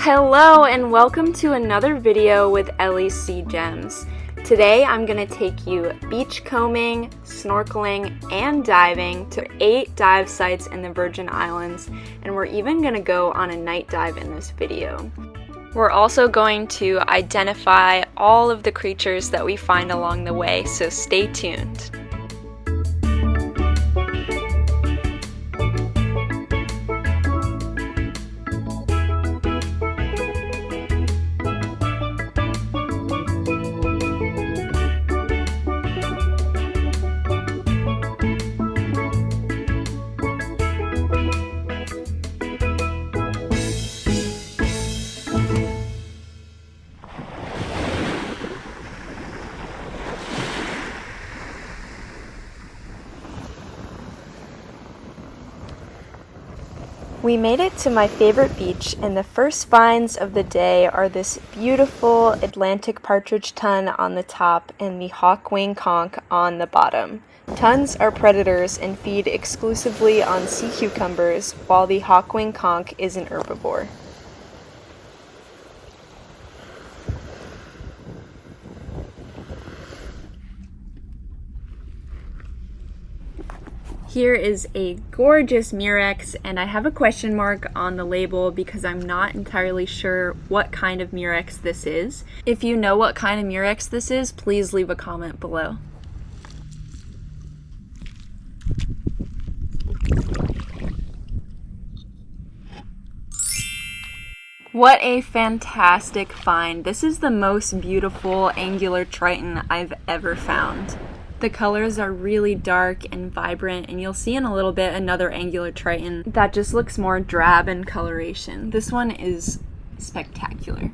Hello and welcome to another video with Ellie's Sea Gems. Today I'm going to take you beachcombing, snorkeling, and diving to 8 dive sites in the Virgin Islands, and we're even going to go on a night dive in this video. We're also going to identify all of the creatures that we find along the way, so stay tuned. We made it to my favorite beach, and the first finds of the day are this beautiful Atlantic partridge tun on the top and the hawkwing conch on the bottom. Tuns are predators and feed exclusively on sea cucumbers, while the hawkwing conch is an herbivore. Here is a gorgeous murex, and I have a question mark on the label because I'm not entirely sure what kind of murex this is. If you know what kind of murex this is, please leave a comment below. What a fantastic find. This is the most beautiful angular triton I've ever found. The colors are really dark and vibrant, and you'll see in a little bit another angular triton that just looks more drab in coloration. This one is spectacular.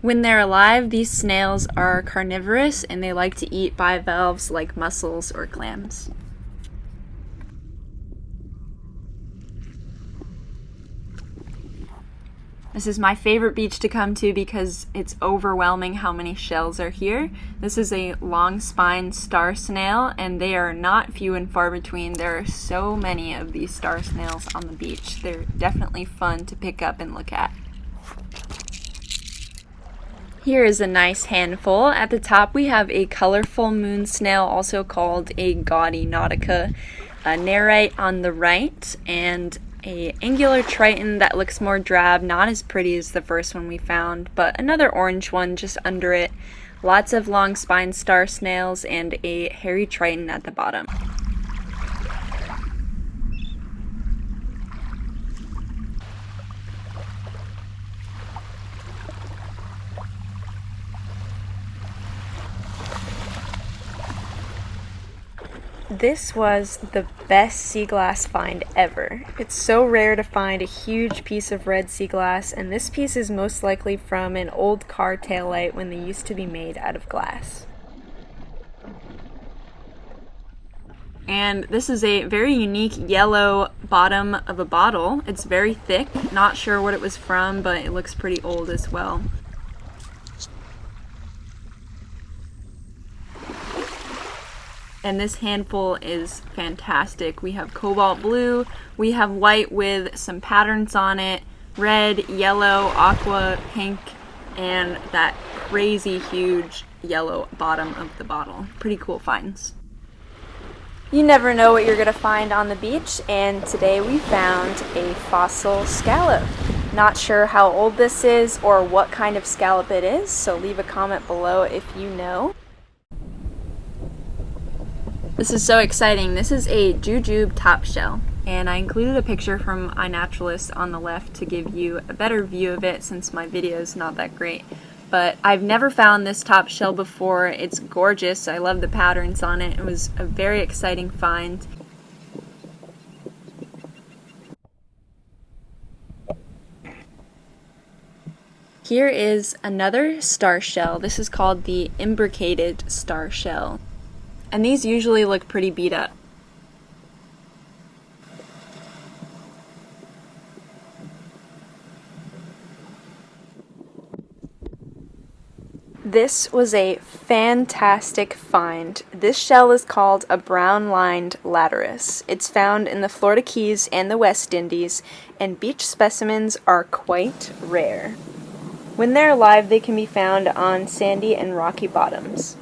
When they're alive, these snails are carnivorous and they like to eat bivalves like mussels or clams. This is my favorite beach to come to because it's overwhelming how many shells are here. This is a long-spined star snail, and they are not few and far between. There are so many of these star snails on the beach. They're definitely fun to pick up and look at. Here is a nice handful. At the top we have a colorful moon snail, also called a gaudy nautica, a nerite on the right, and a angular triton that looks more drab, not as pretty as the first one we found, but another orange one just under it. Lots of long spine star snails and a hairy triton at the bottom. This was the best sea glass find ever. It's so rare to find a huge piece of red sea glass, and this piece is most likely from an old car taillight when they used to be made out of glass. And this is a very unique yellow bottom of a bottle. It's very thick, not sure what it was from, but it looks pretty old as well. And this handful is fantastic. We have cobalt blue, we have white with some patterns on it, red, yellow, aqua, pink, and that crazy huge yellow bottom of the bottle. Pretty cool finds. You never know what you're gonna find on the beach, and today we found a fossil scallop. Not sure how old this is or what kind of scallop it is, so leave a comment below if you know. This is so exciting. This is a jujube top shell, and I included a picture from iNaturalist on the left to give you a better view of it since my video is not that great. But I've never found this top shell before. It's gorgeous. I love the patterns on it. It was a very exciting find. Here is another star shell. This is called the imbricated star shell. And these usually look pretty beat up. This was a fantastic find. This shell is called a brown-lined laterus. It's found in the Florida Keys and the West Indies, and beach specimens are quite rare. When they're alive, they can be found on sandy and rocky bottoms.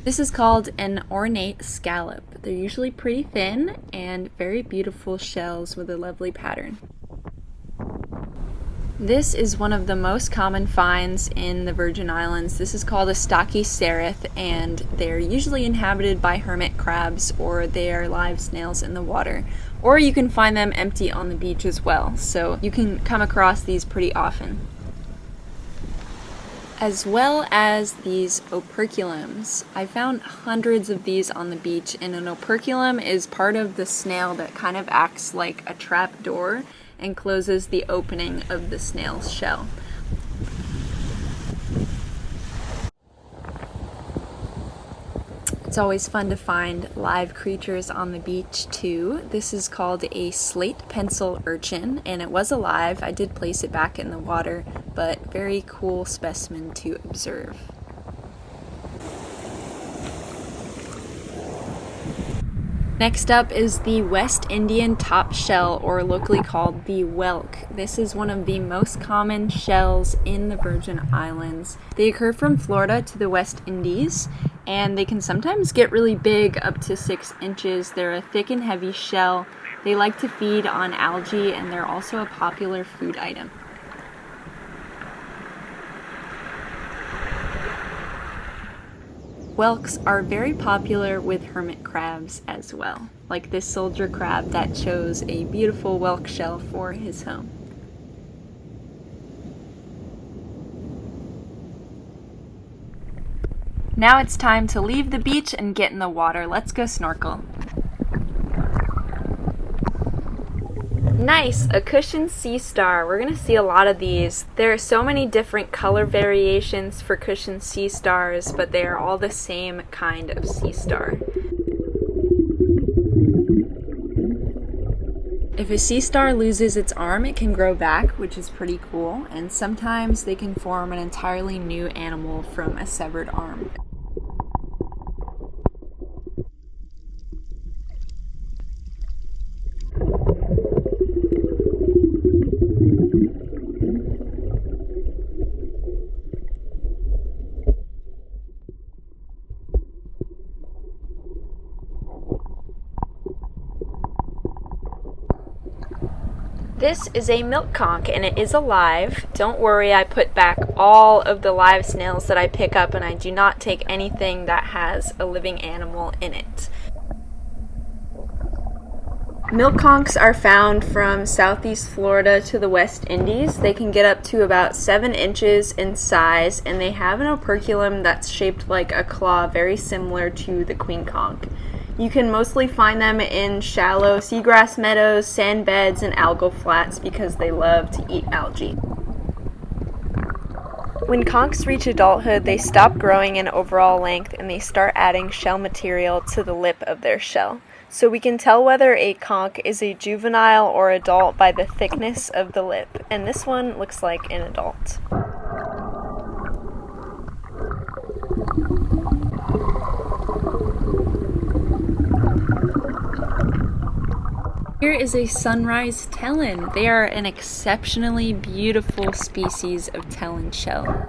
This is called an ornate scallop. They're usually pretty thin and very beautiful shells with a lovely pattern. This is one of the most common finds in the Virgin Islands. This is called a stocky cerith, and they're usually inhabited by hermit crabs, or they are live snails in the water. Or you can find them empty on the beach as well, so you can come across these pretty often. As well as these operculums. I found hundreds of these on the beach, and an operculum is part of the snail that kind of acts like a trap door and closes the opening of the snail's shell. It's always fun to find live creatures on the beach too. This is called a slate pencil urchin, and it was alive. I did place it back in the water, but very cool specimen to observe. Next up is the West Indian top shell, or locally called the whelk. This is one of the most common shells in the Virgin Islands. They occur from Florida to the West Indies, and they can sometimes get really big, up to 6 inches. They're a thick and heavy shell. They like to feed on algae, and they're also a popular food item. Whelks are very popular with hermit crabs as well, like this soldier crab that chose a beautiful whelk shell for his home. Now it's time to leave the beach and get in the water. Let's go snorkel. Nice, a cushioned sea star. We're gonna see a lot of these. There are so many different color variations for cushioned sea stars, but they are all the same kind of sea star. If a sea star loses its arm, it can grow back, which is pretty cool, and sometimes they can form an entirely new animal from a severed arm. This is a milk conch, and it is alive. Don't worry, I put back all of the live snails that I pick up, and I do not take anything that has a living animal in it. Milk conchs are found from southeast Florida to the West Indies. They can get up to about 7 inches in size, and they have an operculum that's shaped like a claw, very similar to the queen conch. You can mostly find them in shallow seagrass meadows, sand beds, and algal flats because they love to eat algae. When conchs reach adulthood, they stop growing in overall length and they start adding shell material to the lip of their shell. So we can tell whether a conch is a juvenile or adult by the thickness of the lip, and this one looks like an adult. Here is a sunrise tellin. They are an exceptionally beautiful species of tellin shell.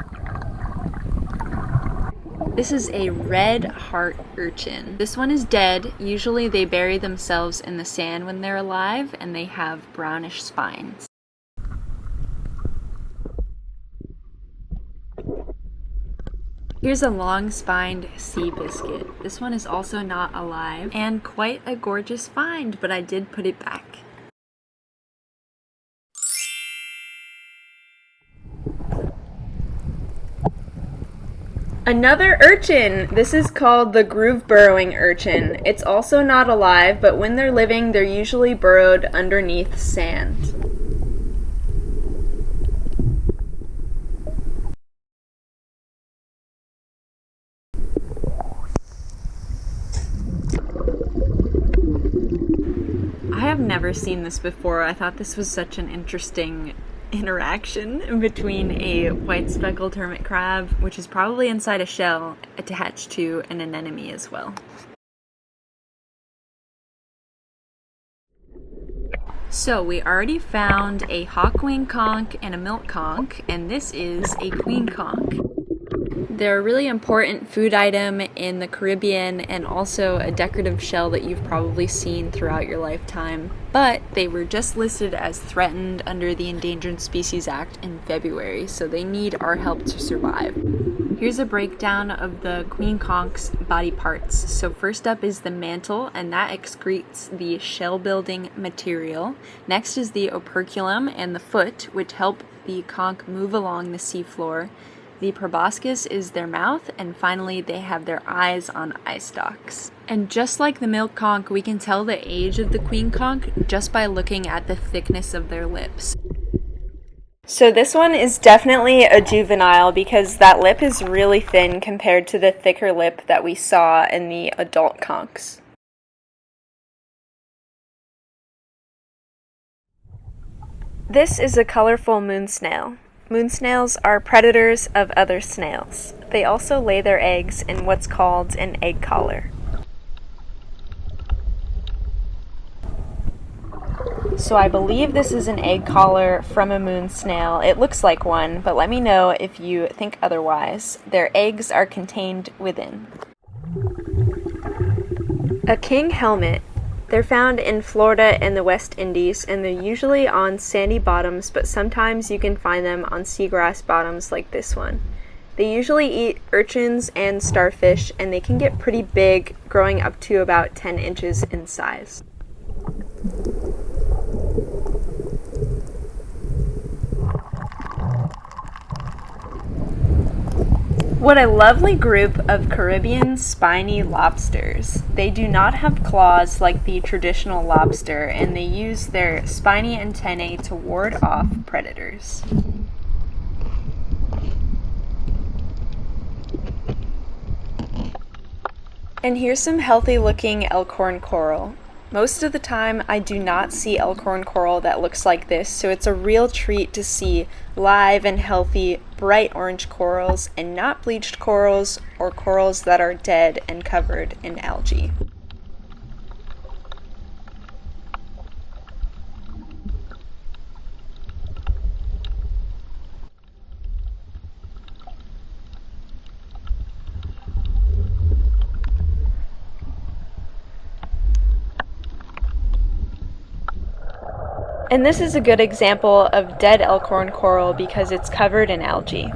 This is a red heart urchin. This one is dead. Usually they bury themselves in the sand when they're alive, and they have brownish spines. Here's a long-spined sea biscuit. This one is also not alive, and quite a gorgeous find, but I did put it back. Another urchin! This is called the groove-burrowing urchin. It's also not alive, but when they're living, they're usually burrowed underneath sand. I have never seen this before. I thought this was such an interesting interaction between a white speckled hermit crab, which is probably inside a shell, attached to an anemone as well. So we already found a hawkwing conch and a milk conch, and this is a queen conch. They're a really important food item in the Caribbean and also a decorative shell that you've probably seen throughout your lifetime, but they were just listed as threatened under the Endangered Species Act in February, so they need our help to survive. Here's a breakdown of the queen conch's body parts. So first up is the mantle, and that excretes the shell-building material. Next is the operculum and the foot, which help the conch move along the seafloor. The proboscis is their mouth, and finally they have their eyes on eye stalks. And just like the milk conch, we can tell the age of the queen conch just by looking at the thickness of their lips. So this one is definitely a juvenile because that lip is really thin compared to the thicker lip that we saw in the adult conchs. This is a colorful moon snail. Moon snails are predators of other snails. They also lay their eggs in what's called an egg collar. So I believe this is an egg collar from a moon snail. It looks like one, but let me know if you think otherwise. Their eggs are contained within. A king helmet. They're found in Florida and the West Indies, and they're usually on sandy bottoms, but sometimes you can find them on seagrass bottoms like this one. They usually eat urchins and starfish, and they can get pretty big, growing up to about 10 inches in size. What a lovely group of Caribbean spiny lobsters. They do not have claws like the traditional lobster, and they use their spiny antennae to ward off predators. And here's some healthy looking elkhorn coral. Most of the time I do not see elkhorn coral that looks like this, so it's a real treat to see live and healthy bright orange corals and not bleached corals or corals that are dead and covered in algae. And this is a good example of dead elkhorn coral because it's covered in algae.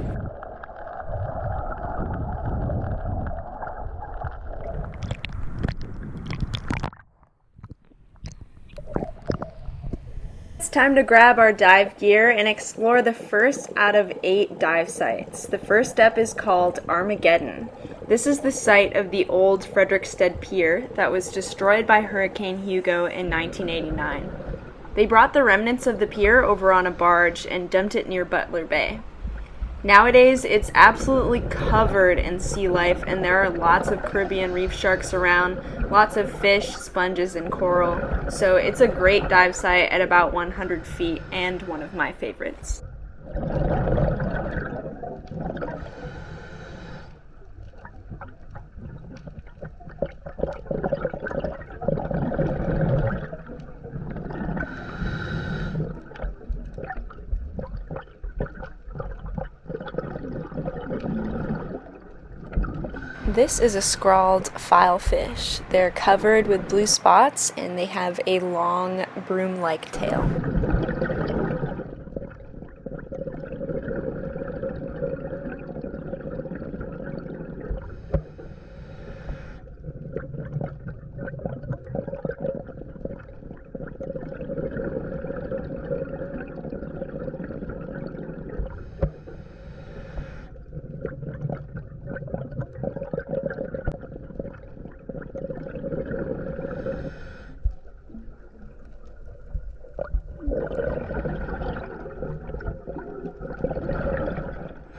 It's time to grab our dive gear and explore the first out of 8 dive sites. The first step is called Armageddon. This is the site of the old Frederiksted Pier that was destroyed by Hurricane Hugo in 1989. They brought the remnants of the pier over on a barge and dumped it near Butler Bay. Nowadays, it's absolutely covered in sea life, and there are lots of Caribbean reef sharks around, lots of fish, sponges, and coral. So it's a great dive site at about 100 feet and one of my favorites. This is a scrawled filefish. They're covered with blue spots and they have a long broom-like tail.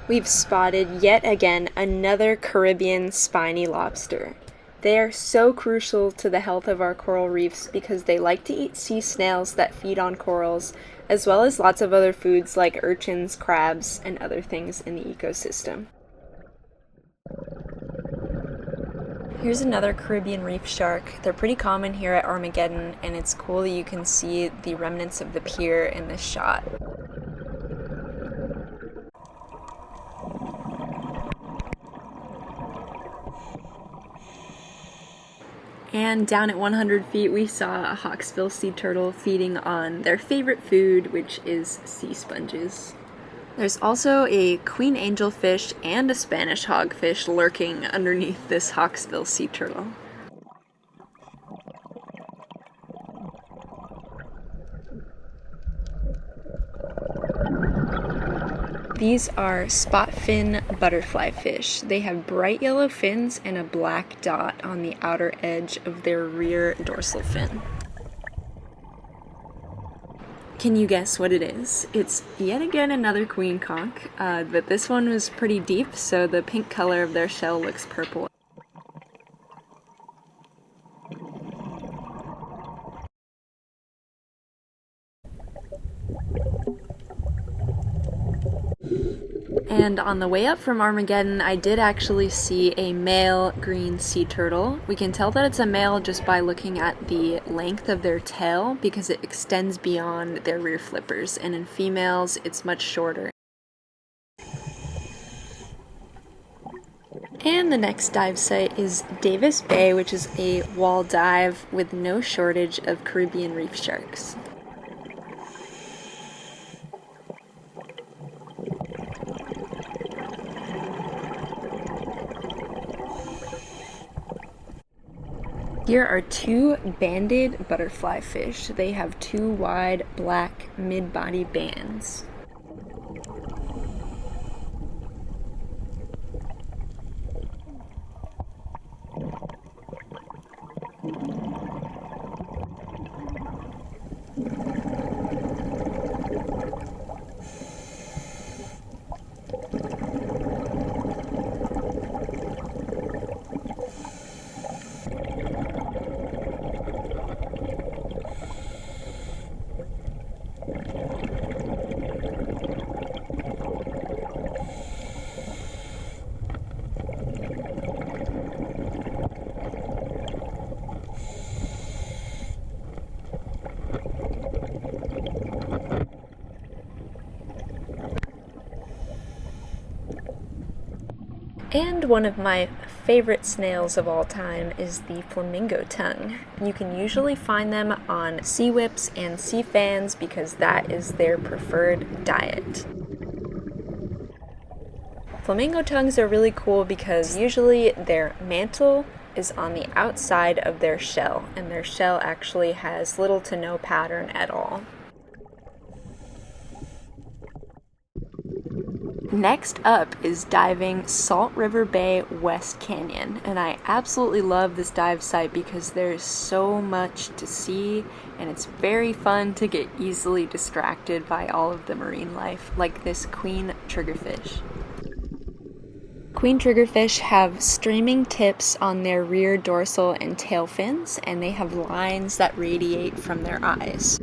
We've spotted yet again another Caribbean spiny lobster. They are so crucial to the health of our coral reefs because they like to eat sea snails that feed on corals, as well as lots of other foods like urchins, crabs, and other things in the ecosystem. Here's another Caribbean reef shark. They're pretty common here at Armageddon, and it's cool that you can see the remnants of the pier in this shot. And down at 100 feet, we saw a hawksbill sea turtle feeding on their favorite food, which is sea sponges. There's also a queen angelfish and a Spanish hogfish lurking underneath this hawksbill sea turtle. These are spot fin butterfly fish. They have bright yellow fins and a black dot on the outer edge of their rear dorsal fin. Can you guess what it is? It's yet again another queen conch, but this one was pretty deep, so the pink color of their shell looks purple. And on the way up from Armageddon, I did actually see a male green sea turtle. We can tell that it's a male just by looking at the length of their tail because it extends beyond their rear flippers, and in females it's much shorter. And the next dive site is Davis Bay, which is a wall dive with no shortage of Caribbean reef sharks. Here are two banded butterfly fish. They have two wide black mid-body bands. And one of my favorite snails of all time is the flamingo tongue. You can usually find them on sea whips and sea fans because that is their preferred diet. Flamingo tongues are really cool because usually their mantle is on the outside of their shell, and their shell actually has little to no pattern at all. Next up is diving Salt River Bay West Canyon, and I absolutely love this dive site because there's so much to see and it's very fun to get easily distracted by all of the marine life, like this queen triggerfish. Queen triggerfish have streaming tips on their rear dorsal and tail fins, and they have lines that radiate from their eyes.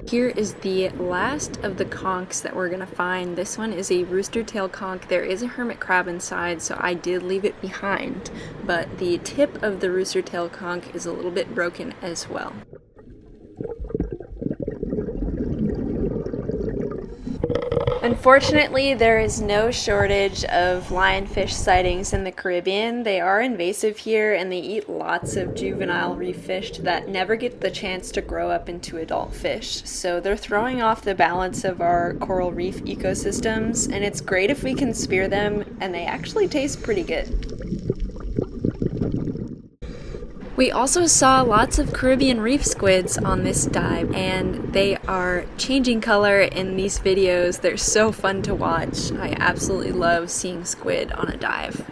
Here is the last of the conchs that we're gonna find. This one is a rooster tail conch. There is a hermit crab inside, so I did leave it behind, but the tip of the rooster tail conch is a little bit broken as well. Unfortunately, there is no shortage of lionfish sightings in the Caribbean. They are invasive here and they eat lots of juvenile reef fish that never get the chance to grow up into adult fish. So they're throwing off the balance of our coral reef ecosystems, and it's great if we can spear them, and they actually taste pretty good. We also saw lots of Caribbean reef squids on this dive, and they are changing color in these videos. They're so fun to watch. I absolutely love seeing squid on a dive.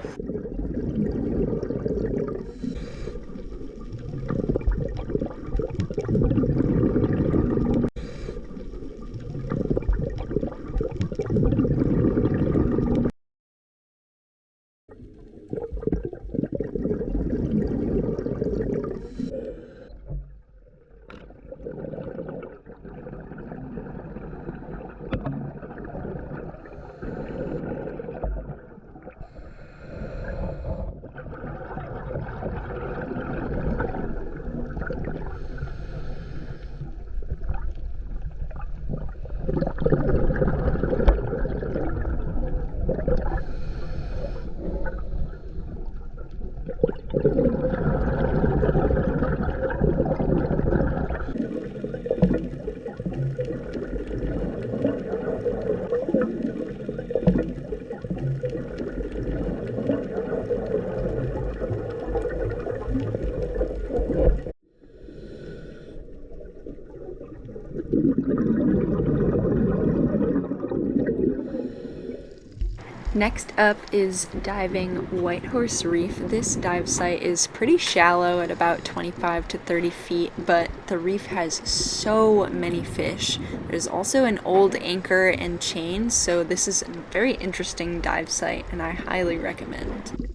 Next up is diving Whitehorse Reef. This dive site is pretty shallow at about 25 to 30 feet, but the reef has so many fish. There's also an old anchor and chain, so this is a very interesting dive site and I highly recommend.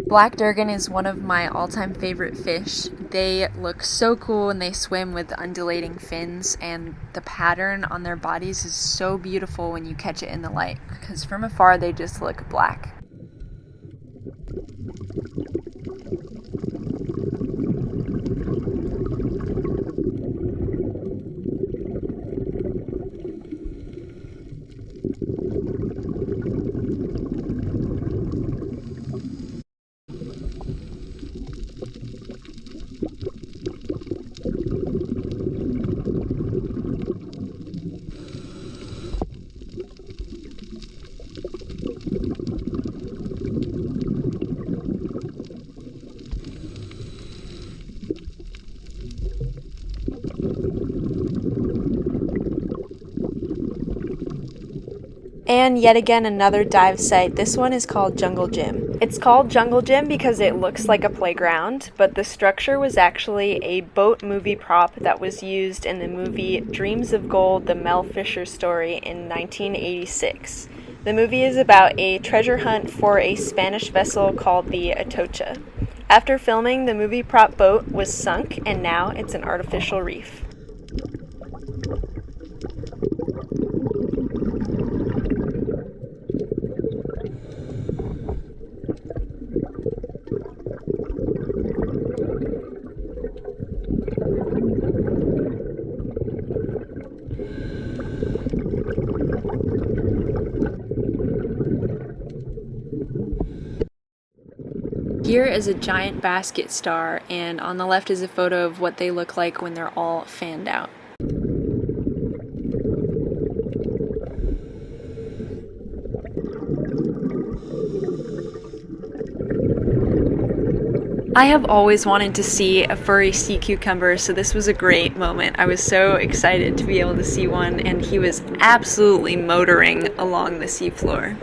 Black Durgan is one of my all-time favorite fish. They look so cool and they swim with undulating fins, and the pattern on their bodies is so beautiful when you catch it in the light, because from afar they just look black. And yet again another dive site. This one is called Jungle Gym. It's called Jungle Gym because it looks like a playground, but the structure was actually a boat movie prop that was used in the movie Dreams of Gold, the Mel Fisher story in 1986. The movie is about a treasure hunt for a Spanish vessel called the Atocha. After filming, the movie prop boat was sunk, and now it's an artificial reef. Here is a giant basket star, and on the left is a photo of what they look like when they're all fanned out. I have always wanted to see a furry sea cucumber, so this was a great moment. I was so excited to be able to see one, and he was absolutely motoring along the seafloor.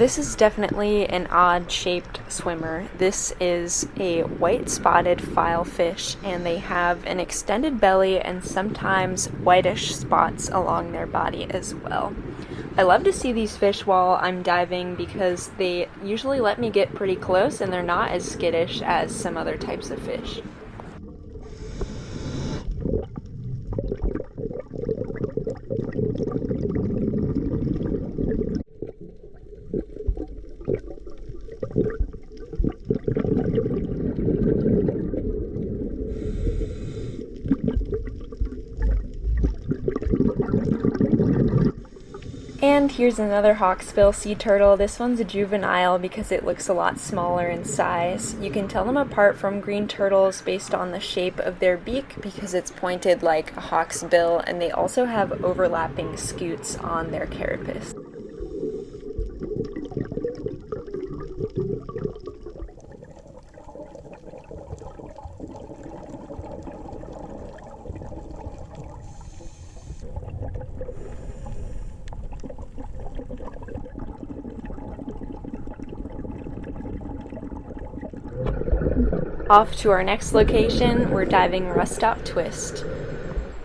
This is definitely an odd-shaped swimmer. This is a white-spotted filefish, and they have an extended belly and sometimes whitish spots along their body as well. I love to see these fish while I'm diving because they usually let me get pretty close and they're not as skittish as some other types of fish. And here's another hawksbill sea turtle. This one's a juvenile because it looks a lot smaller in size. You can tell them apart from green turtles based on the shape of their beak because it's pointed like a hawk's bill, and they also have overlapping scutes on their carapace. Off to our next location, we're diving Rustop Twist.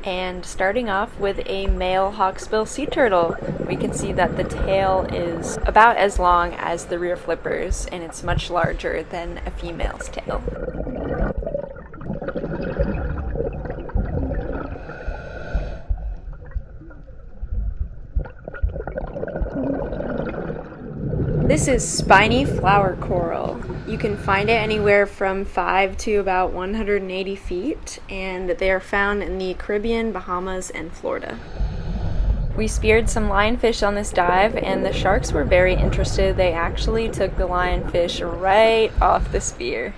And starting off with a male hawksbill sea turtle, we can see that the tail is about as long as the rear flippers, and it's much larger than a female's tail. This is spiny flower coral. You can find it anywhere from 5 to about 180 feet, and they are found in the Caribbean, Bahamas, and Florida. We speared some lionfish on this dive, and the sharks were very interested. They actually took the lionfish right off the spear.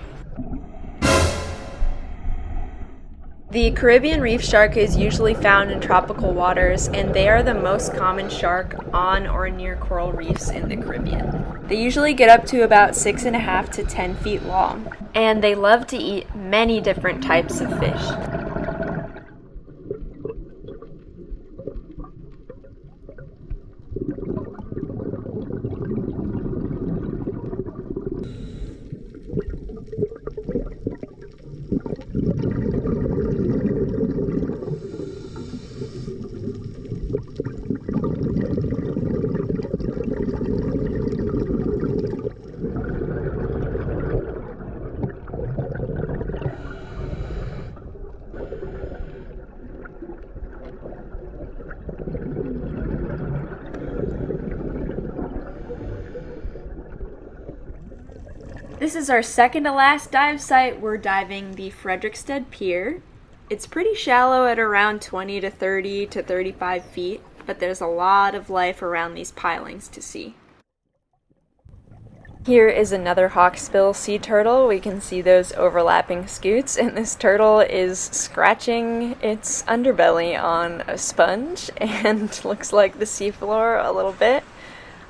The Caribbean reef shark is usually found in tropical waters, and they are the most common shark on or near coral reefs in the Caribbean. They usually get up to about 6.5 to 10 feet long, and they love to eat many different types of fish. This is our second to last dive site. We're diving the Frederiksted Pier. It's pretty shallow at around 20 to 30 to 35 feet, but there's a lot of life around these pilings to see. Here is another hawksbill sea turtle. We can see those overlapping scutes, and this turtle is scratching its underbelly on a sponge and looks like the seafloor a little bit.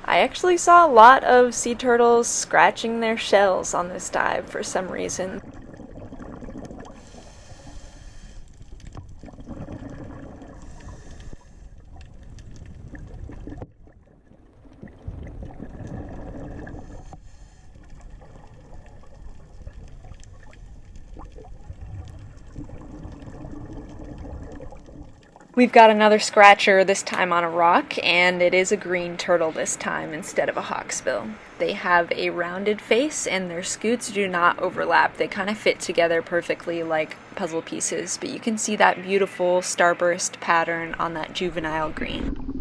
I actually saw a lot of sea turtles scratching their shells on this dive for some reason. We've got another scratcher, this time on a rock, and it is a green turtle this time instead of a hawksbill. They have a rounded face and their scutes do not overlap. They kind of fit together perfectly like puzzle pieces, but you can see that beautiful starburst pattern on that juvenile green.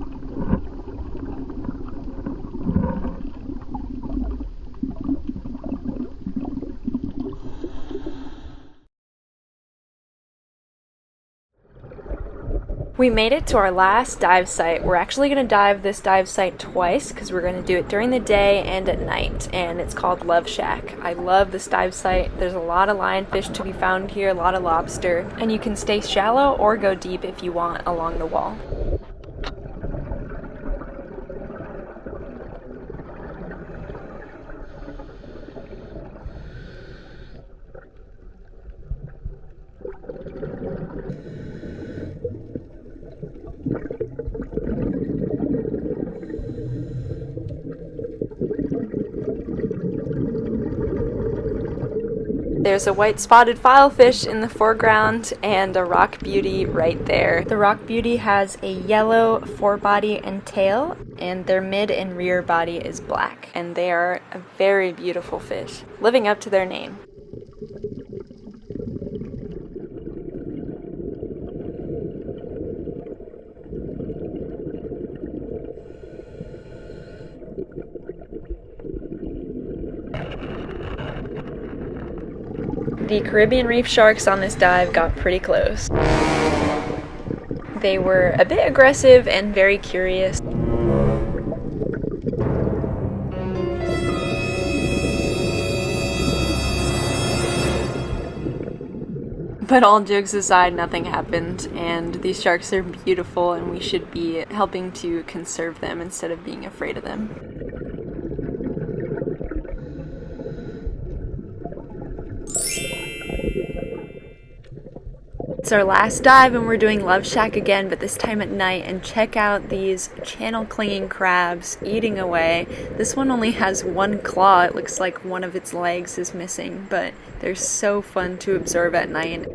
We made it to our last dive site. We're actually going to dive this dive site twice because we're going to do it during the day and at night, and it's called Love Shack. I love this dive site. There's a lot of lionfish to be found here, a lot of lobster, and you can stay shallow or go deep if you want along the wall. There's a white spotted filefish in the foreground and a rock beauty right there. The rock beauty has a yellow forebody and tail, and their mid and rear body is black. And they are a very beautiful fish, living up to their name. The Caribbean reef sharks on this dive got pretty close. They were a bit aggressive and very curious. But all jokes aside, nothing happened, and these sharks are beautiful and we should be helping to conserve them instead of being afraid of them. It's our last dive and we're doing Love Shack again, but this time at night, and check out these channel clinging crabs eating away. This one only has one claw. It looks like one of its legs is missing, but they're so fun to observe at night.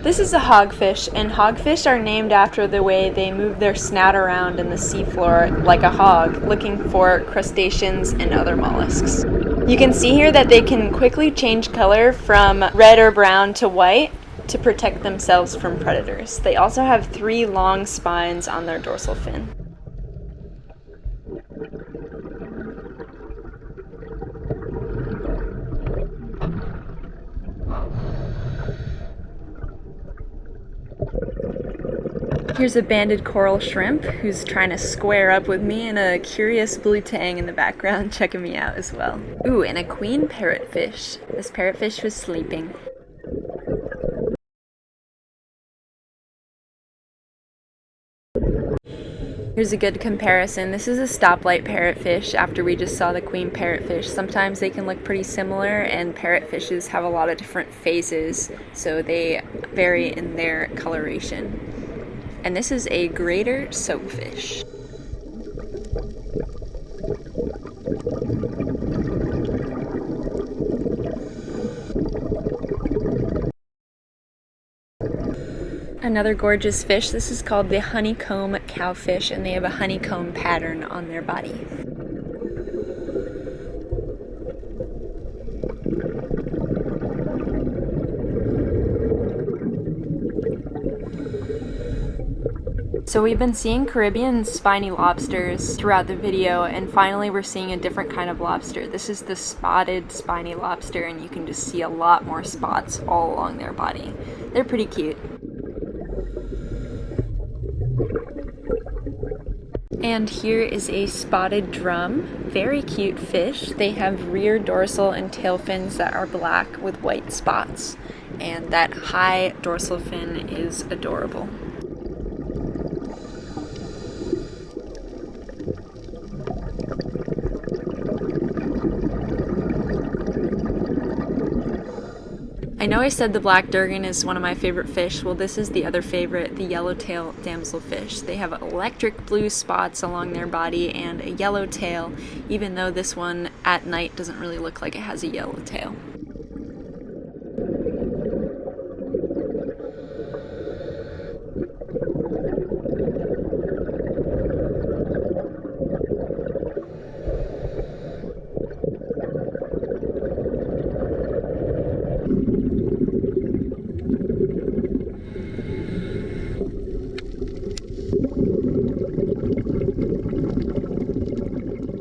This is a hogfish, and hogfish are named after the way they move their snout around in the seafloor like a hog, looking for crustaceans and other mollusks. You can see here that they can quickly change color from red or brown to white to protect themselves from predators. They also have 3 long spines on their dorsal fin. Here's a banded coral shrimp who's trying to square up with me, and a curious blue tang in the background checking me out as well. Ooh, and a queen parrotfish. This parrotfish was sleeping. Here's a good comparison. This is a stoplight parrotfish after we just saw the queen parrotfish. Sometimes they can look pretty similar, and parrotfishes have a lot of different phases, so they vary in their coloration. And this is a greater soapfish. Another gorgeous fish. This is called the honeycomb cowfish, and they have a honeycomb pattern on their body. So we've been seeing Caribbean spiny lobsters throughout the video, and finally we're seeing a different kind of lobster. This is the spotted spiny lobster, and you can just see a lot more spots all along their body. They're pretty cute. And here is a spotted drum. Very cute fish. They have rear dorsal and tail fins that are black with white spots, and that high dorsal fin is adorable. I know I said the black durgan is one of my favorite fish. Well, this is the other favorite, the yellowtail damselfish. They have electric blue spots along their body and a yellow tail, even though this one at night doesn't really look like it has a yellow tail.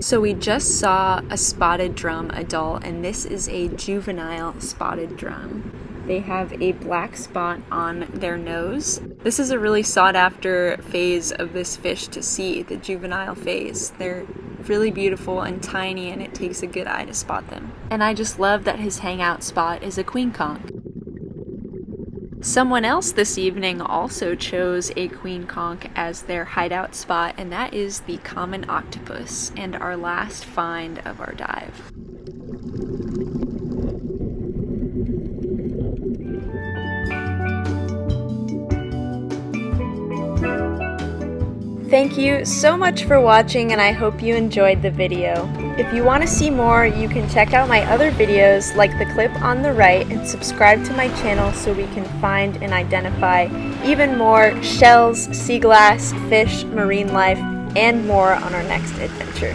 So we just saw a spotted drum adult, and this is a juvenile spotted drum. They have a black spot on their nose. This is a really sought after phase of this fish to see, the juvenile phase. They're really beautiful and tiny, and it takes a good eye to spot them. And I just love that his hangout spot is a queen conch. Someone else this evening also chose a queen conch as their hideout spot, and that is the common octopus, and our last find of our dive. Thank you so much for watching, and I hope you enjoyed the video. If you want to see more, you can check out my other videos like the clip on the right and subscribe to my channel so we can find and identify even more shells, sea glass, fish, marine life, and more on our next adventure.